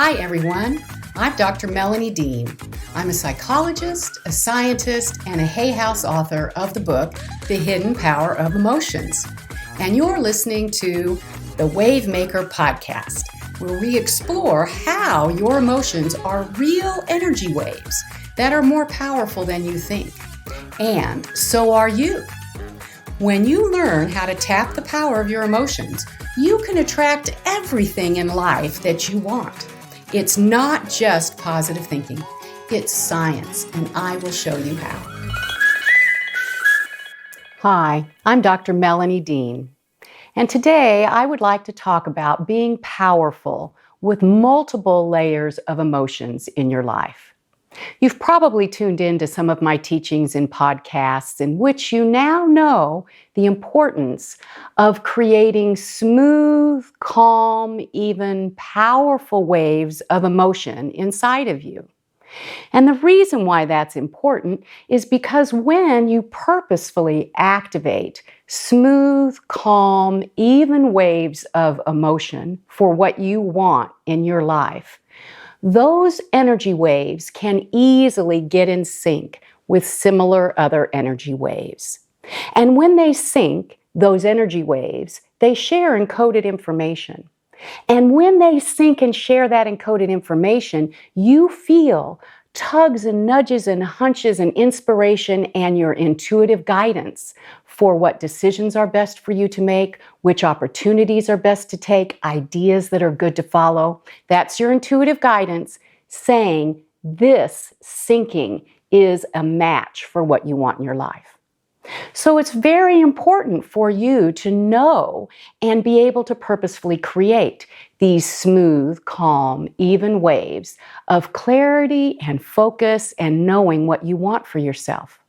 Hi, everyone. I'm Dr. Melanie Dean. I'm a psychologist, a scientist, and a Hay House author of the book, The Hidden Power of Emotions. And you're listening to the Wavemaker podcast, where we explore how your emotions are real energy waves that are more powerful than you think. And so are you. When you learn how to tap the power of your emotions, you can attract everything in life that you want. It's not just positive thinking, it's science, and I will show you how. Hi, I'm Dr. Melanie Dean, and today I would like to talk about being powerful with multiple layers of emotions in your life. You've probably tuned in to some of my teachings and podcasts in which you now know the importance of creating smooth, calm, even powerful waves of emotion inside of you. And the reason why that's important is because when you purposefully activate smooth, calm, even waves of emotion for what you want in your life, those energy waves can easily get in sync with similar other energy waves. And when they sync, those energy waves, they share encoded information. And when they sync and share that encoded information, you feel tugs and nudges and hunches and inspiration and your intuitive guidance for what decisions are best for you to make, which opportunities are best to take, ideas that are good to follow. That's your intuitive guidance saying this syncing is a match for what you want in your life. So it's very important for you to know and be able to purposefully create these smooth, calm, even waves of clarity and focus and knowing what you want for yourself.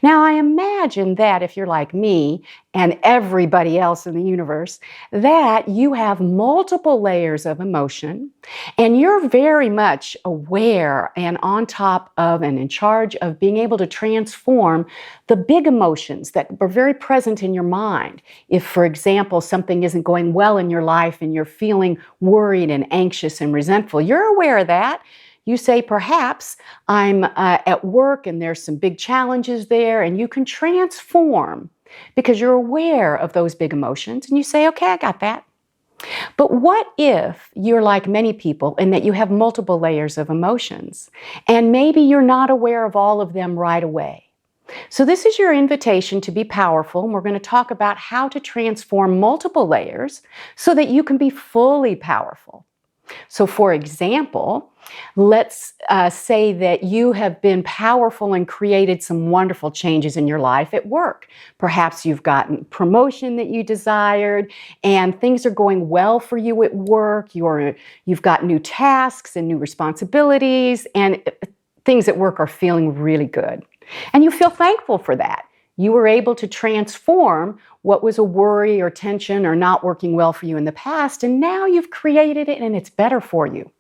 Now, I imagine that if you're like me and everybody else in the universe, that you have multiple layers of emotion and you're very much aware and on top of and in charge of being able to transform the big emotions that are very present in your mind. If, for example, something isn't going well in your life and you're feeling worried and anxious and resentful, you're aware of that. You say, perhaps I'm at work and there's some big challenges there, and you can transform because you're aware of those big emotions and you say, okay, I got that. But what if you're like many people in that you have multiple layers of emotions and maybe you're not aware of all of them right away? So this is your invitation to be powerful, and we're going to talk about how to transform multiple layers so that you can be fully powerful. So for example, let's say that you have been powerful and created some wonderful changes in your life at work. Perhaps you've gotten promotion that you desired and things are going well for you at work. You've got new tasks and new responsibilities and things at work are feeling really good. And you feel thankful for that. You were able to transform what was a worry or tension or not working well for you in the past, and now you've created it and it's better for you.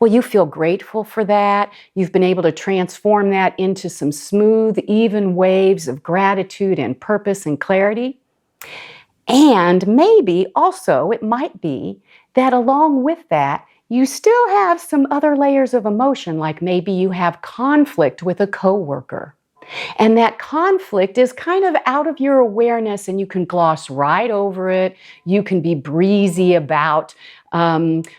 Well, you feel grateful for that. You've been able to transform that into some smooth, even waves of gratitude and purpose and clarity. And maybe also it might be that along with that, you still have some other layers of emotion, like maybe you have conflict with a coworker. And that conflict is kind of out of your awareness and you can gloss right over it. You can be breezy about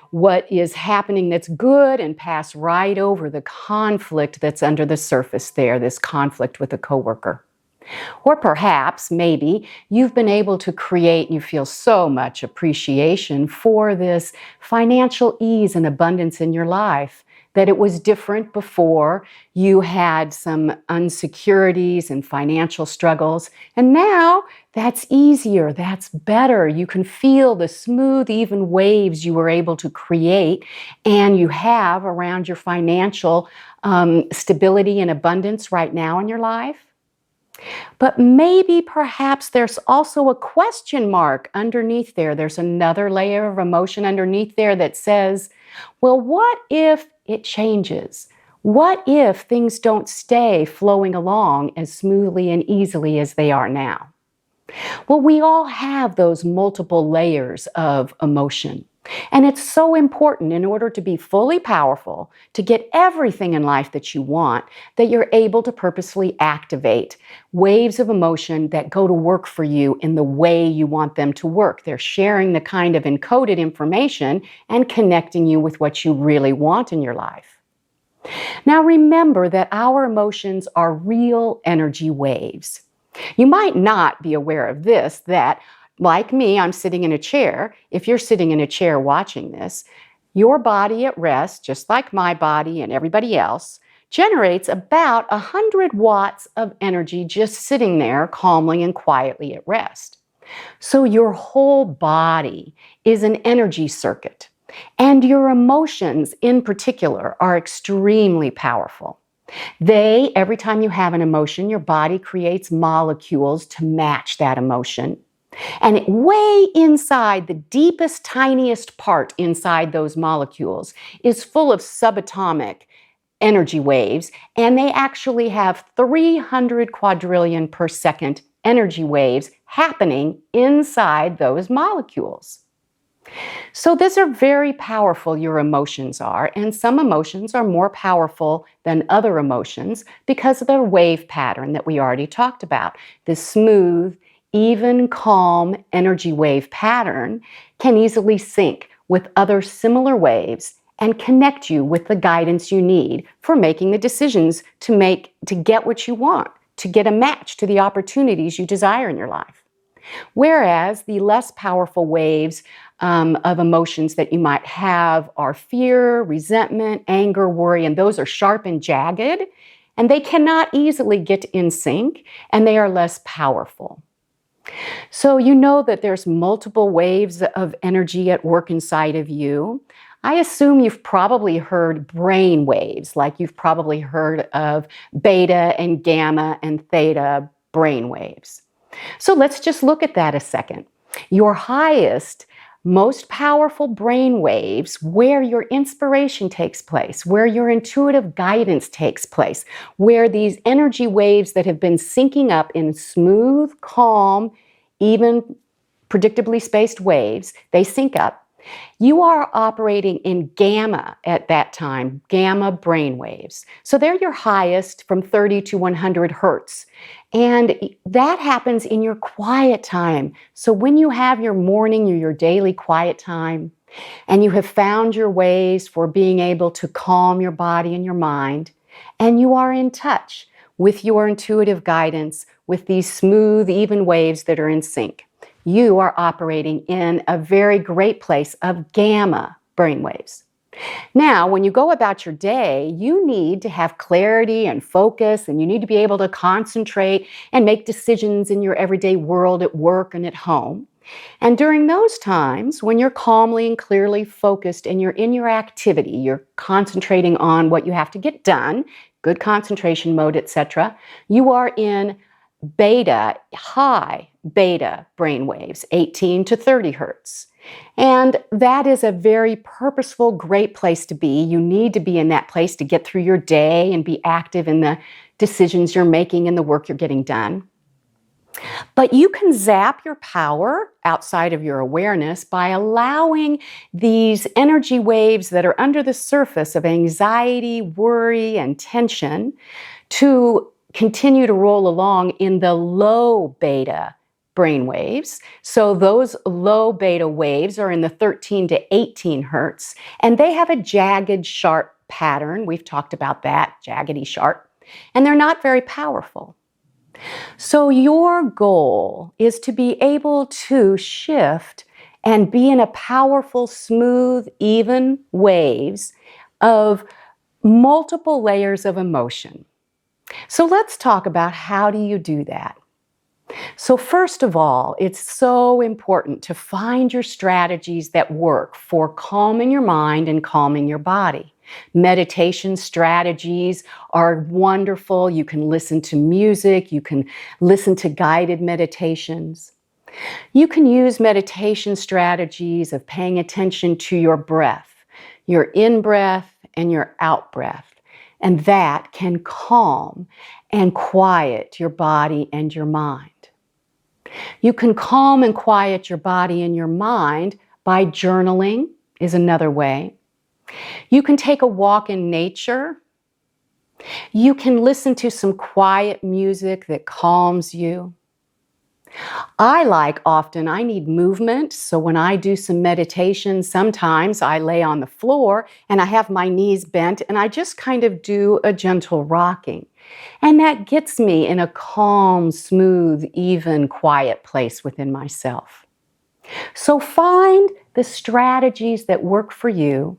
what is happening that's good and pass right over the conflict that's under the surface there, this conflict with a coworker. Or perhaps, maybe, you've been able to create, and you feel so much appreciation for this financial ease and abundance in your life, that it was different before. You had some insecurities and financial struggles, and now that's easier, that's better. You can feel the smooth, even waves you were able to create and you have around your financial stability and abundance right now in your life. But maybe perhaps there's also a question mark underneath there. There's another layer of emotion underneath there that says, well, what if it changes? What if things don't stay flowing along as smoothly and easily as they are now? Well, we all have those multiple layers of emotion. And it's so important in order to be fully powerful, to get everything in life that you want, that you're able to purposefully activate waves of emotion that go to work for you in the way you want them to work. They're sharing the kind of encoded information and connecting you with what you really want in your life. Now remember that our emotions are real energy waves. You might not be aware of this, that like me, I'm sitting in a chair. If you're sitting in a chair watching this, your body at rest, just like my body and everybody else, generates about 100 watts of energy just sitting there calmly and quietly at rest. So your whole body is an energy circuit, and your emotions in particular are extremely powerful. Every time you have an emotion, your body creates molecules to match that emotion. And way inside, the deepest, tiniest part inside those molecules is full of subatomic energy waves, and they actually have 300 quadrillion per second energy waves happening inside those molecules. So these are very powerful, your emotions are, and some emotions are more powerful than other emotions because of their wave pattern that we already talked about. The smooth, even, calm energy wave pattern can easily sync with other similar waves and connect you with the guidance you need for making the decisions to get what you want, to get a match to the opportunities you desire in your life. Whereas the less powerful waves of emotions that you might have are fear, resentment, anger, worry, and those are sharp and jagged, and they cannot easily get in sync, and they are less powerful. So you know that there's multiple waves of energy at work inside of you. I assume you've probably heard brain waves, like you've probably heard of beta and gamma and theta brain waves. So let's just look at that a second. Your highest, most powerful brain waves, where your inspiration takes place, where your intuitive guidance takes place, where these energy waves that have been syncing up in smooth, calm, even predictably spaced waves, they sync up. You are operating in gamma at that time, gamma brain waves. So they're your highest from 30 to 100 hertz. And that happens in your quiet time. So when you have your morning or your daily quiet time, and you have found your ways for being able to calm your body and your mind, and you are in touch with your intuitive guidance, with these smooth, even waves that are in sync, you are operating in a very great place of gamma brainwaves. Now, when you go about your day, you need to have clarity and focus, and you need to be able to concentrate and make decisions in your everyday world at work and at home. And during those times, when you're calmly and clearly focused and you're in your activity, you're concentrating on what you have to get done, good concentration mode, etc., you are in beta, high beta brainwaves, 18 to 30 hertz. And that is a very purposeful, great place to be. You need to be in that place to get through your day and be active in the decisions you're making and the work you're getting done. But you can zap your power outside of your awareness by allowing these energy waves that are under the surface of anxiety, worry, and tension to continue to roll along in the low beta brain waves. So those low beta waves are in the 13 to 18 hertz, and they have a jagged, sharp pattern. We've talked about that, jaggedy sharp, and they're not very powerful. So your goal is to be able to shift and be in a powerful, smooth, even waves of multiple layers of emotion. So let's talk about how do you do that. So first of all, it's so important to find your strategies that work for calming your mind and calming your body. Meditation strategies are wonderful. You can listen to music. You can listen to guided meditations. You can use meditation strategies of paying attention to your breath, your in-breath and your out-breath. And that can calm and quiet your body and your mind. You can calm and quiet your body and your mind by journaling, is another way. You can take a walk in nature. You can listen to some quiet music that calms you. I need movement, so when I do some meditation, sometimes I lay on the floor and I have my knees bent and I just kind of do a gentle rocking. And that gets me in a calm, smooth, even, quiet place within myself. So find the strategies that work for you,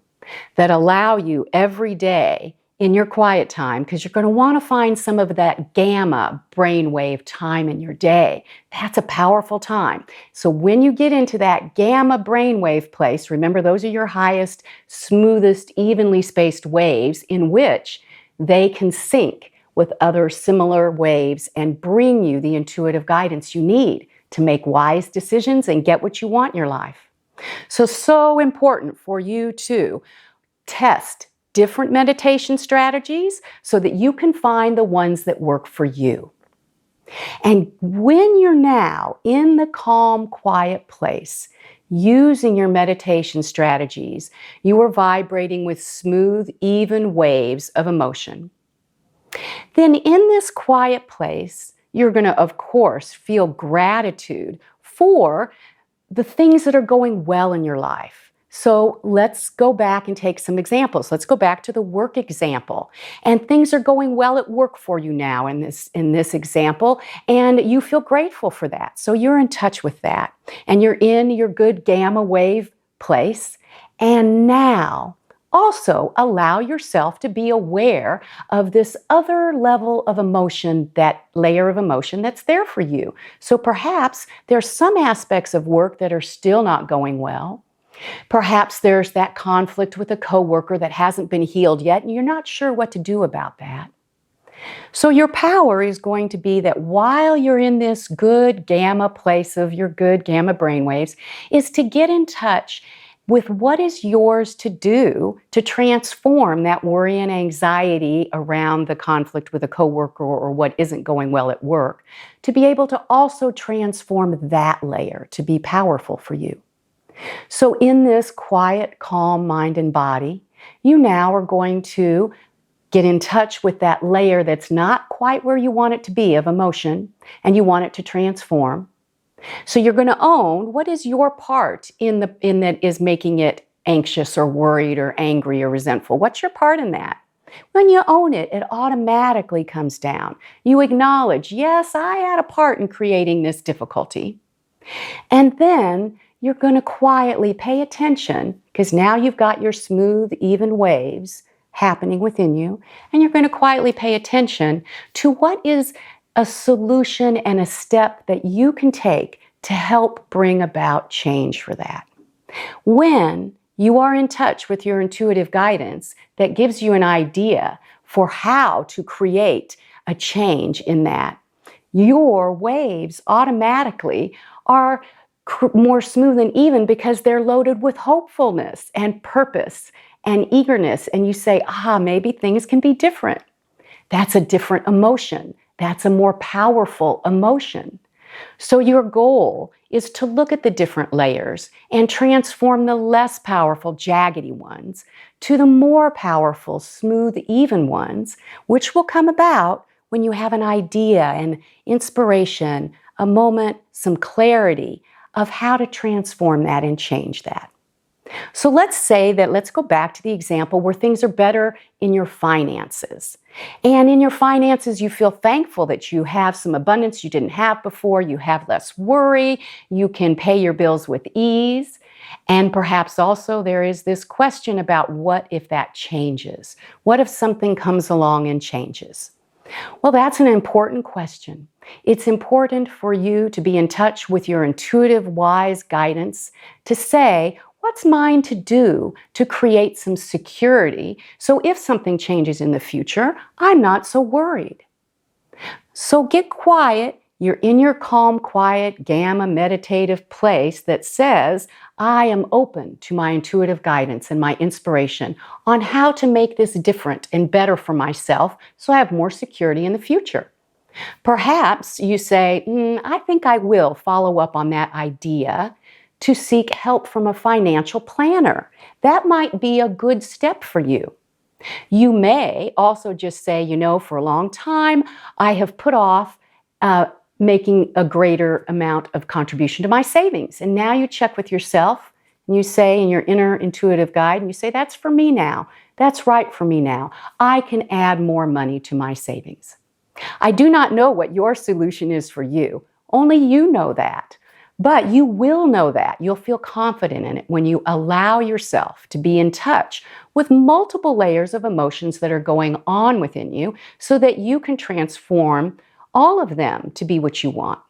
that allow you every day in your quiet time, because you're going to want to find some of that gamma brainwave time in your day. That's a powerful time. So when you get into that gamma brainwave place, remember those are your highest, smoothest, evenly spaced waves in which they can sync with other similar waves and bring you the intuitive guidance you need to make wise decisions and get what you want in your life. So important for you to test different meditation strategies so that you can find the ones that work for you. And when you're now in the calm, quiet place, using your meditation strategies, you are vibrating with smooth, even waves of emotion. Then in this quiet place, you're going to, of course, feel gratitude for the things that are going well in your life. So let's go back and take some examples. Let's go back to the work example. And things are going well at work for you now in this example, and you feel grateful for that. So you're in touch with that, and you're in your good gamma wave place. And now also allow yourself to be aware of this other level of emotion, that layer of emotion that's there for you. So perhaps there's some aspects of work that are still not going well. Perhaps there's that conflict with a coworker that hasn't been healed yet, and you're not sure what to do about that. So your power is going to be that while you're in this good gamma place of your good gamma brainwaves, is to get in touch with what is yours to do to transform that worry and anxiety around the conflict with a coworker or what isn't going well at work, to be able to also transform that layer to be powerful for you. So in this quiet, calm mind and body, you now are going to get in touch with that layer that's not quite where you want it to be of emotion, and you want it to transform. So you're going to own what is your part in that is making it anxious or worried or angry or resentful. What's your part in that? When you own it, it automatically comes down. You acknowledge, yes, I had a part in creating this difficulty. And then you're going to quietly pay attention, because now you've got your smooth, even waves happening within you, and you're going to quietly pay attention to what is a solution and a step that you can take to help bring about change for that. When you are in touch with your intuitive guidance that gives you an idea for how to create a change in that, your waves automatically are more smooth and even, because they're loaded with hopefulness and purpose and eagerness. And you say, maybe things can be different. That's a different emotion. That's a more powerful emotion. So your goal is to look at the different layers and transform the less powerful, jaggedy ones to the more powerful, smooth, even ones, which will come about when you have an idea and inspiration, a moment, some clarity of how to transform that and change that. So let's go back to the example where things are better in your finances. And in your finances, you feel thankful that you have some abundance you didn't have before. You have less worry. You can pay your bills with ease. And perhaps also there is this question about, what if that changes? What if something comes along and changes? Well, that's an important question. It's important for you to be in touch with your intuitive, wise guidance to say, what's mine to do to create some security so if something changes in the future, I'm not so worried. So get quiet. You're in your calm, quiet, gamma meditative place that says, I am open to my intuitive guidance and my inspiration on how to make this different and better for myself so I have more security in the future. Perhaps you say, I think I will follow up on that idea to seek help from a financial planner. That might be a good step for you. You may also just say, for a long time, I have put off making a greater amount of contribution to my savings. And now you check with yourself and you say in your inner intuitive guide, and you say, that's for me now. That's right for me now. I can add more money to my savings. I do not know what your solution is for you. Only you know that. But you will know that. You'll feel confident in it when you allow yourself to be in touch with multiple layers of emotions that are going on within you so that you can transform all of them to be what you want.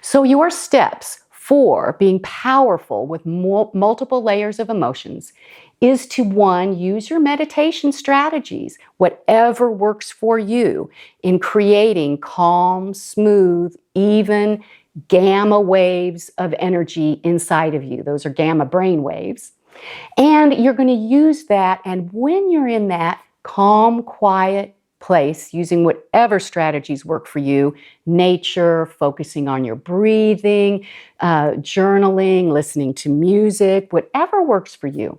So your steps for being powerful with multiple layers of emotions is to, 1, use your meditation strategies, whatever works for you, in creating calm, smooth, even gamma waves of energy inside of you. Those are gamma brain waves. And you're going to use that, and when you're in that calm, quiet place, using whatever strategies work for you, nature, focusing on your breathing, journaling, listening to music, whatever works for you.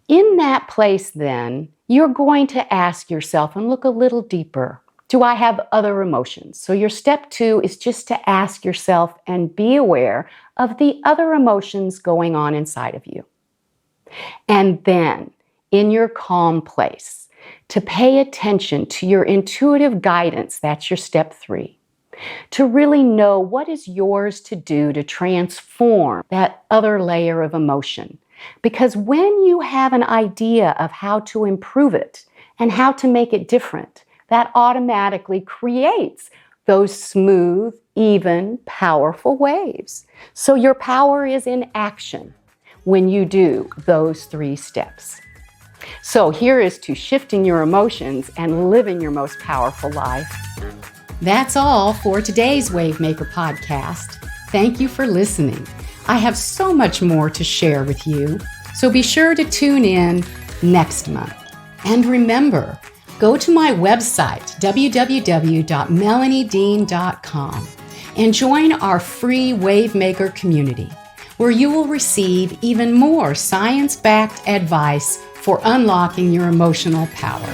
In that place, then, you're going to ask yourself and look a little deeper. Do I have other emotions? So your step 2 is just to ask yourself and be aware of the other emotions going on inside of you. And then, in your calm place, to pay attention to your intuitive guidance, that's your step 3. To really know what is yours to do to transform that other layer of emotion. Because when you have an idea of how to improve it and how to make it different, that automatically creates those smooth, even, powerful waves. So your power is in action when you do those 3 steps. So here is to shifting your emotions and living your most powerful life. That's all for today's Wavemaker podcast. Thank you for listening. I have so much more to share with you, so be sure to tune in next month. And remember, go to my website, www.melaniedean.com, and join our free Wavemaker community, where you will receive even more science-backed advice for unlocking your emotional power.